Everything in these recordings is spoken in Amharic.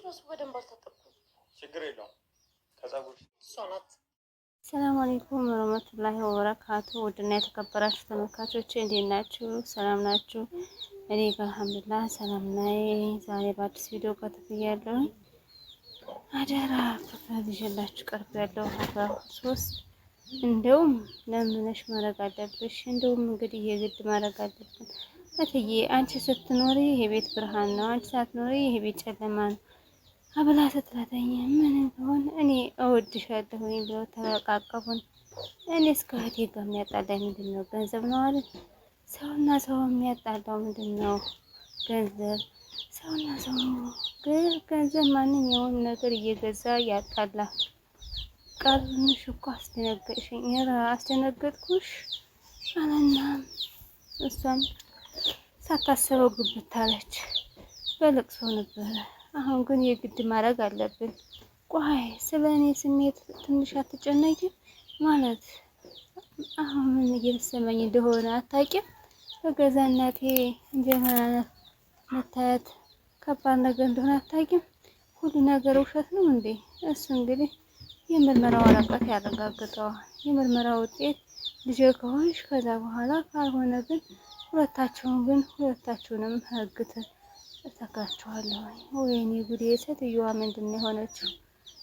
ራሱ በደንብ አልታጠብኩም። ችግር የለውም ከጸጉር ሷናት። ሰላም አለይኩም ወራህመቱላሂ ወበረካቱ። ውድና የተከበራችሁ ተመልካቾች እንዴት ናችሁ? ሰላም ናችሁ? እኔ ጋር አልሐምዱሊላህ ሰላም ነኝ። ዛሬ በአዲስ ቪዲዮ ከትፍያለሁ። አደራ ፍቅር ይዤላችሁ ቀርብ ያለው 13 እንደውም ለምነሽ ማድረግ አለብሽ። እንደውም እንግዲህ የግድ ማድረግ አለብን። እትዬ አንቺ ስትኖሪ ይሄ ቤት ብርሃን ነው፣ አንቺ ሳትኖሪ ይሄ ቤት ጨለማ ነው አብላ ስትላተኝ ምን ቢሆን እኔ እወድሻለሁኝ ብለው ተቃቀፉን። እኔ እስከ እህቴ ጋር የሚያጣላኝ ምንድን ነው? ገንዘብ ነው አይደል? ሰውና ሰው የሚያጣላው ምንድን ነው? ገንዘብ። ሰውና ሰው ግን ገንዘብ ማንኛውም ነገር እየገዛ ያጣላል። ቃልንሽ እኮ አስደነገጥሽኝ። ኧረ አስደነገጥኩሽ አለና እሷም ሳታስበው ግብት አለች። በለቅሶ ነበረ። አሁን ግን የግድ ማድረግ አለብን። ቆይ ስለ እኔ ስሜት ትንሽ አትጨነቂም ማለት አሁን ምን እየተሰማኝ እንደሆነ አታውቂም? በገዛ እናቴ እንደሆነ መታየት ከባድ ነገር እንደሆነ አታውቂም? ሁሉ ነገር ውሸት ነው እንዴ? እሱ እንግዲህ የምርመራ ወረቀት ያረጋግጠዋል። የምርመራ ውጤት ልጅ ከሆንሽ ከዛ በኋላ ካልሆነ ግን ሁለታችሁንም ህግ እተካችኋለሁ። ወይኔ ጉዴ! ሴትዮዋ ምንድን ነው የሆነችው?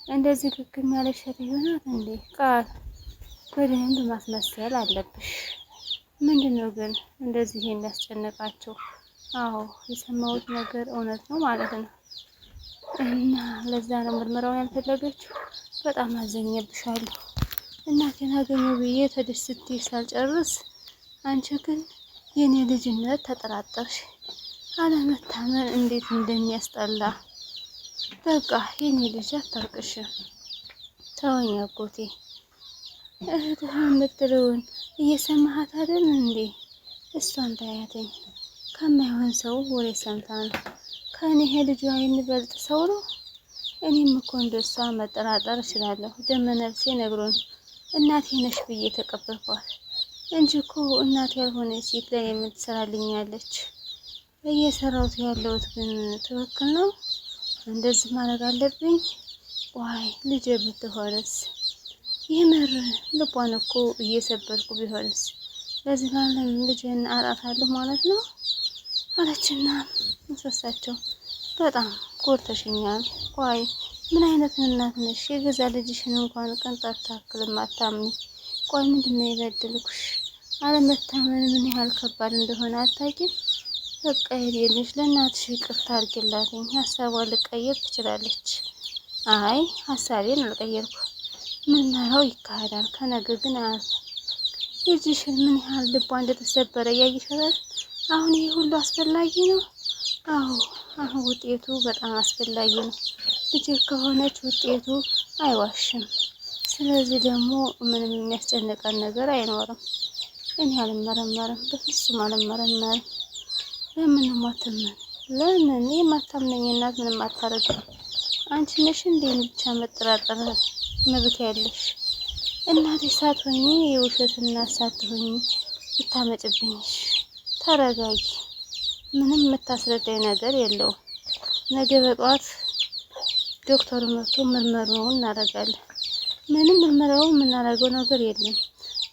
እንደዚህ ግግም ያለች ሴትዮ ናት እንዴ? ቃል በደንብ ማስመሰል አለብሽ። ምንድን ነው ግን እንደዚህ የሚያስጨንቃቸው? አዎ የሰማሁት ነገር እውነት ነው ማለት ነው። እና ለዛ ነው ምርመራውን ያልፈለገችው። በጣም አዘኘብሻለሁ። እናቴን አገኘሁ ብዬ ተደስቼ ሳልጨርስ አንቺ ግን የኔ ልጅነት ተጠራጠርሽ። አለመታመን እንዴት እንደሚያስጠላ። በቃ የኔ ልጅ አታልቅሽም። ተወኝ አጎቴ። እህትህ የምትለውን እየሰማሃት አይደል እንዴ? እሷን ታያተኝ ከማይሆን ሰው ወሬ ሰምታ ነው። ከእኔ ይሄ ልጇ የሚበልጥ ሰው ነው። እኔም እኮ እንደሷ መጠራጠር እችላለሁ። ደመ ነፍሴ ነግሮን እናቴ ነሽ ብዬ ተቀበልኳት እንጂ እኮ እናቴ ያልሆነች ሴት ላይ የምትሰራልኛለች። እየሰራሁት ያለሁት ግን ትክክል ነው? እንደዚህ ማድረግ አለብኝ? ዋይ ልጄ ብትሆንስ? የምር ልቧን እኮ እየሰበርኩ ቢሆንስ? ለዚህ ላለም ልጄን አጣታለሁ ማለት ነው አለችና እንሰሳቸው በጣም ጎድተሽኛል። ቆይ ምን አይነት እናት ነሽ? የገዛ ልጅሽን እንኳን ቅንጣት ታክል አታምኒ። ቆይ ምንድን ነው የበደልኩሽ? አለመታመን ምን ያህል ከባድ እንደሆነ አታውቂም? በቃ የሌለሽ ለእናትሽ ይቅርታ አድርጊላትኝ። ሀሳቧን ልቀይር ትችላለች። አይ ሀሳቤን አልቀየርኩ። ምርመራው ይካሄዳል ከነገ ግን ልጅሽን ምን ያህል ልቧ እንደተሰበረ እያየሻል። አሁን ይሄ ሁሉ አስፈላጊ ነው? አዎ አሁን ውጤቱ በጣም አስፈላጊ ነው። ልጅ ከሆነች ውጤቱ አይዋሽም። ስለዚህ ደግሞ ምንም የሚያስጨንቀን ነገር አይኖርም። እኔ አልመረመርም፣ በፍጹም አልመረመርም። ለምን ማተመን? ለምን የማታምነኝ እናት ምንም አታረግም። አንቺ ነሽ እንዴ ብቻ መጠራጠር መብት ያለሽ? እናቴ ሳትሆኚ የውሸት እናት ሳትሆኚ ብታመጭብኝሽ? ተረጋጊ። ምንም የምታስረዳኝ ነገር የለውም። ነገ በጠዋት ዶክተሩ መጥቶ ምርመራውን እናደርጋለን። ምንም ምርመራውን የምናደርገው ነገር የለም።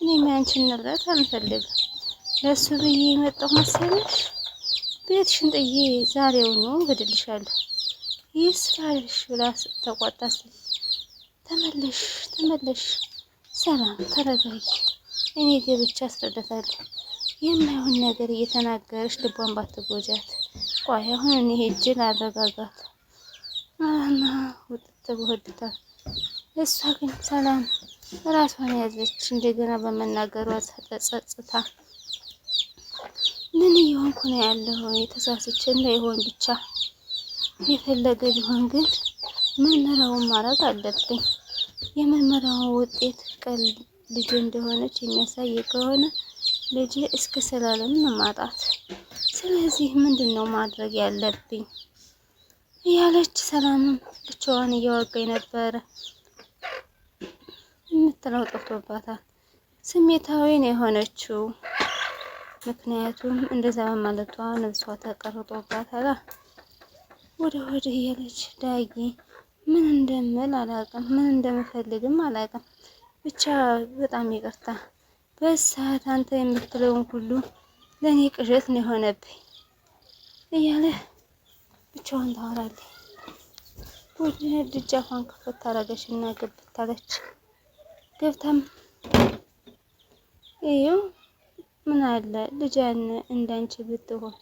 እኔም ያንቺን ንብረት አንፈልግም። ለሱ ብዬ የመጣሁ መሰለሽ? ቤትሽን ጥዬ ዛሬውኑ እሄድልሻለሁ። ይስራልሽ ብላ ተቆጣች። ተመለሽ። ሰላም ተረጋጊ። እኔ ገብቼ አስረዳታለሁ። የማይሆን ነገር እየተናገረች ልቧን ባትጎጃት። ቆይ አሁን እኔ ሄጄ ላረጋጋት እና ውጥት ብወድታል። እሷ ግን ሰላም ራሷን ያዘች። እንደገና በመናገሯ ተጸጽታ ምን እየሆንኩ ነው ያለው? የተሳስቼ እንዳይሆን ብቻ የፈለገ ቢሆን ግን ምርመራውን ማድረግ አለብኝ። የምርመራውን ውጤት ቀን ልጅ እንደሆነች የሚያሳይ ከሆነ ልጅ እስከ ሰላለም ማጣት። ስለዚህ ምንድን ነው ማድረግ ያለብኝ እያለች ሰላምም ብቻዋን እያወጋኝ ነበረ። የምትለው ጠፍቶባታል። ስሜታዊ ነው የሆነችው። ምክንያቱም እንደዛ በማለቷ ነፍሷ ተቀርጦባታል። ወደ እያለች ዳጊ ምን እንደምል አላውቅም፣ ምን እንደምፈልግም አላውቅም። ብቻ በጣም ይቅርታ በሰዓት አንተ የምትለውን ሁሉ ለእኔ ቅዠት ነው የሆነብኝ እያለ ብቻዋን ታወራለች። ወደ ደጃፏን ከፈት አደረገች እና ገብት አለች። ገብታም ይኸው ምን አለ ልጃን እንዳንቺ ብትሆን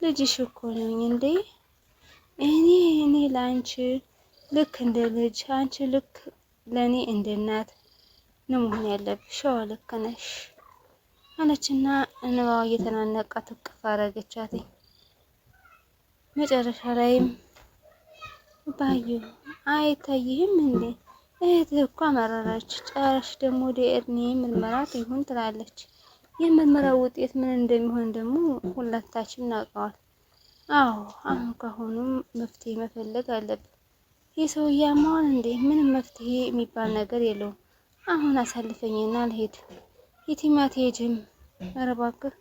ልጅሽ እኮ ነኝ እንዴ እኔ ለአንቺ ልክ እንደ ልጅ አንቺ ልክ ለእኔ እንደ እናት ነው መሆን ያለብሽ። አዎ ልክ ነሽ አለችና እንባዋ እየተናነቃት እቅፍ አደረገቻት። መጨረሻ ላይም ባዩ አይታይህም እንዴ እህትህ እኮ አመረረች፣ ጨራሽ ደግሞ ዲኤንኤ ምርመራ ይሁን ትላለች። የምርመራው ውጤት ምን እንደሚሆን ደግሞ ሁላታችን እናውቀዋል። አዎ አሁን ካሁኑም መፍትሄ መፈለግ አለብን። ይህ ሰውዬ አማዋል እንዴ? ምንም መፍትሄ የሚባል ነገር የለውም። አሁን አሳልፈኝና ልሄድ። የትም አትሄጂም። ኧረ እባክህ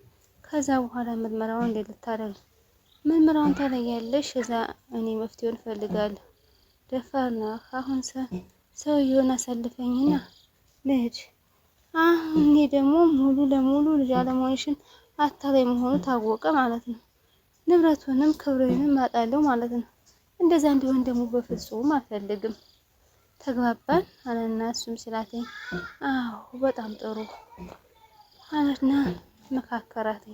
ከዛ በኋላ ምርመራውን እንዴት ልታደርግ? ምርመራውን ታደርጊያለሽ፣ እዛ እኔ መፍትሄውን እፈልጋለሁ። ደፋር ነህ። አሁን ሰውዬውን አሳልፈኝና ልሂድ። አሁን እኔ ደግሞ ሙሉ ለሙሉ ልጅ አለመሆንሽን አታላይ መሆኑ ታወቀ ማለት ነው። ንብረቱንም ክብሬንም አጣለሁ ማለት ነው። እንደዛ እንዲሆን ደግሞ በፍጹም አልፈልግም። ተግባባን አለና እሱም ሲላተኝ አዎ በጣም ጥሩ አለና መካከራት።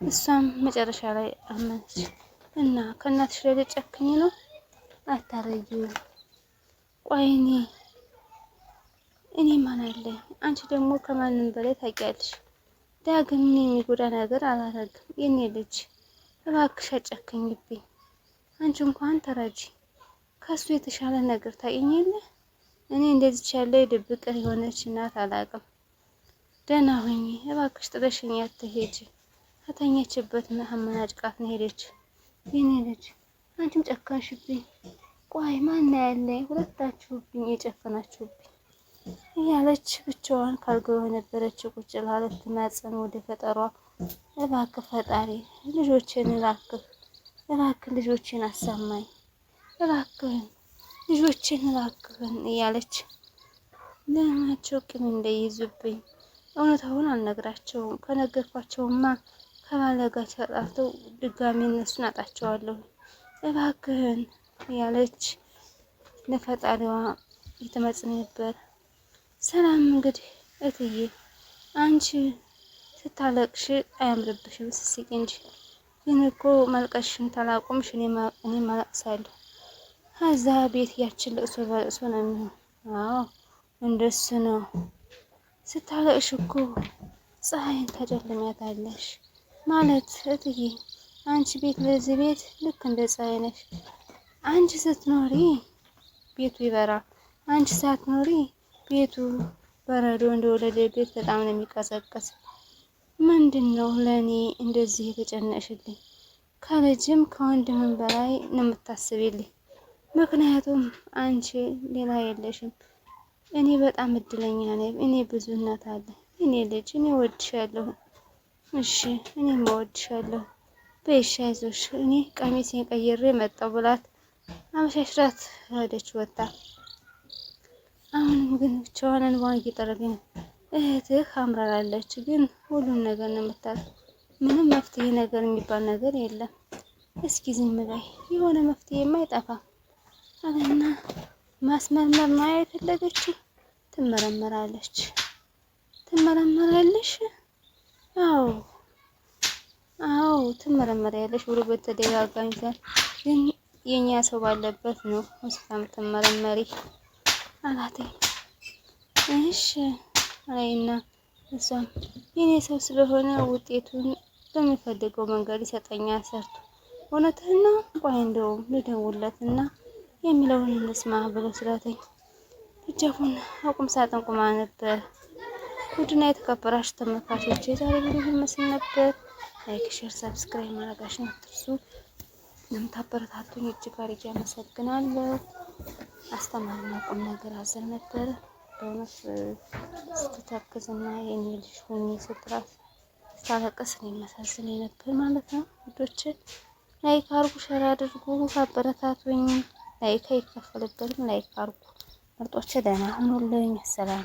እሷም መጨረሻ ላይ አመነች እና ከእናትሽ ላይ ልጨክኝ ነው አታረጊው። ቆይ እኔ ማን አለኝ? አንቺ ደግሞ ከማንም በላይ ታውቂያለሽ። ዳግም የሚጎዳ ነገር አላረግም። የኔ ልጅ እባክሽ አጨክኝብኝ። አንቺ እንኳን ተረጂ። ከሱ የተሻለ ነገር ታውቂኝ። እኔ እንደዚች ያለ ድብቅ የሆነች እናት አላውቅም። ደህና ሁኚ እባክሽ፣ ጥለሽኝ አትሄጂ። ከተኛችበት አመናጭቃት ነው ሄደች። የኔ ልጅ አንቺም ጨካሽብኝ። ቆይ ማን ያለኝ? ሁለታችሁብኝ የጨፈናችሁብኝ እያለች ብቻዋን ካልጋው የነበረች ቁጭ ብላ ልትማጸን ወደ ፈጠሯ እባክህ ፈጣሪ ልጆችን እባክህ ልጆችን አሰማኝ፣ እባክህን ልጆችን እባክህን እያለች ለማቸው ቂም እንዳይይዙብኝ እውነታውን አልነግራቸውም። ከነገርኳቸውማ ከባለጋቸው ተጣልተው ድጋሚ እነሱን አጣቸዋለሁ። እባክህን እያለች ለፈጣሪዋ እየተማጸነች ነበር። ሰላም እንግዲህ እትዬ አንቺ ስታለቅሽ አያምርብሽም፣ ስስቂ እንጂ። ግን እኮ መልቀሽን ታላቁምሽ እኔ ማለቅሳለሁ። ከዛ ቤት ያችን ለቅሶ በለቅሶ ነው የሚሆን። አዎ እንደሱ ነው። ስታለቅሽ እኮ ፀሐይን ታጨልሚያታለሽ ማለት እትዬ። አንቺ ቤት ለዚህ ቤት ልክ እንደ ፀሐይ ነሽ። አንቺ ስትኖሪ ቤቱ ይበራል፣ አንቺ ሳትኖሪ ቤቱ በረዶ እንደወለደ ቤት በጣም ነው የሚቀሰቀስ። ምንድን ነው ለእኔ እንደዚህ የተጨነቅሽልኝ? ከልጅም ከወንድምም በላይ ነው የምታስቢልኝ። ምክንያቱም አንቺ ሌላ የለሽም። እኔ በጣም እድለኛ ነኝ። እኔ ብዙ እናት አለ። እኔ ልጅ እኔ እወድሻለሁ። እሺ እኔም እወድሻለሁ። በይሽ አይዞሽ። እኔ ቀሚሴን ቀይሬ መጣሁ ብላት አመሻሽራት ሄደች ወጣ። አሁንም ግን ብቻዋን እንባዋን እየጠረገኝ ነው። እህትህ አምራላለች፣ ግን ሁሉም ነገር ነው የምታውቅ። ምንም መፍትሄ ነገር የሚባል ነገር የለም። እስኪ ዝም በይ፣ የሆነ መፍትሄማ አይጠፋም አለና ማስመርመር ነው የፈለገችው። ትመረመራለች። ትመረመራለሽ? አዎ ትመረመሪያለሽ ብሎ በተደጋጋሚ ግን የኛ ሰው ባለበት ነው ሆስፒታል ትመረመሪ አላቴ። እሺ አለይና እሷም የኔ ሰው ስለሆነ ውጤቱን በሚፈልገው መንገድ ይሰጠኛል ሰርቶ። እውነትህን ነው? ቆይ እንደውም ልደውልለትና የሚለውን እንስማ ብሎ ስላተኝ እጃፉን አቁም ሳጥን ቁማ ነበር። ውድና የተከበራችሁ ተመልካቾች የዛሬ ቪዲዮ ይመስል ነበር። ላይክ፣ ሼር፣ ሰብስክራይብ ማድረጋችሁን አትርሱ። ለምታበረታቱኝ እጅግ አድርጌ አመሰግናለሁ። አስተማሪና ቁም ነገር አዘል ነበር። በእውነት ስትተክዝና የኔ ልጅ ሆኜ ስትላት ስታለቅስ እኔ መሳዝን ነበር ማለት ነው ውዶች። ላይክ አርጉ፣ ሸር አድርጉ፣ አበረታቱኝ። ላይክ አይከፈልበትም። ላይክ አርጉ። ምርጦች ደህና ሁኑልኝ። ሰላም